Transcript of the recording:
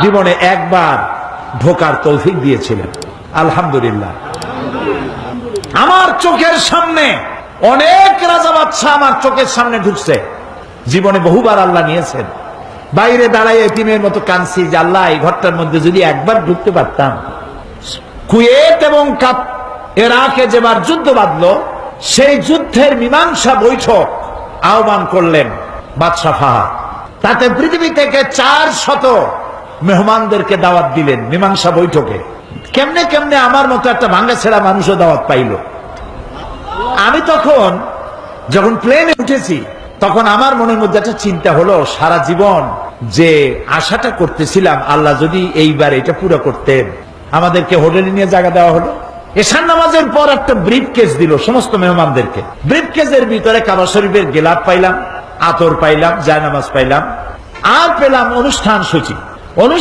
জীবনে একবার ঢোকার তৌফিক দিয়েছিলেন। আলহামদুলিল্লাহ। আমার চোখের সামনে অনেক রাজা বাদশা আমার চোখের সামনে ঢুকছে। জীবনে বহুবার আল্লাহ নিয়েছেন। বাইরে দাঁড়ায় এতিমের মতো কাঁদছি যে আল্লাহ এই ঘরটার মধ্যে যদি একবার ঢুকতে পারতাম। কুয়েত এবং ইরাকে যেবার যুদ্ধ বাঁধলো, সেই যুদ্ধের মীমাংসা বৈঠক আহ্বান করলেন বাদশা ফাহাদ। তাতে পৃথিবী থেকে 400 মেহমানদেরকে দাওয়াত দিলেন মীমাংসা বৈঠকে। কেমনে কেমনে আমার মতো একটা ভাঙ্গা ছেঁড়া মানুষও দাওয়াত পাইল। আমি তখন যখন প্লেনে উঠেছি, তখন আমার মনের মধ্যে একটা চিন্তা হলো, সারা জীবন যে আশাটা করতেছিলাম আল্লাহ যদি এইবার এটা পুরো করতেন। আমাদেরকে হোটেলে নিয়ে জায়গা দেওয়া হলো। এশার নামাজের পর একটা ব্রিফ কেস দিল সমস্ত মেহমানদেরকে। ব্রিফ কেসের ভিতরে কাবা শরীফের গেলাপ পাইলাম, আতর পাইলাম, জায়নামাজ পাইলাম, আর পেলাম অনুষ্ঠান সূচি।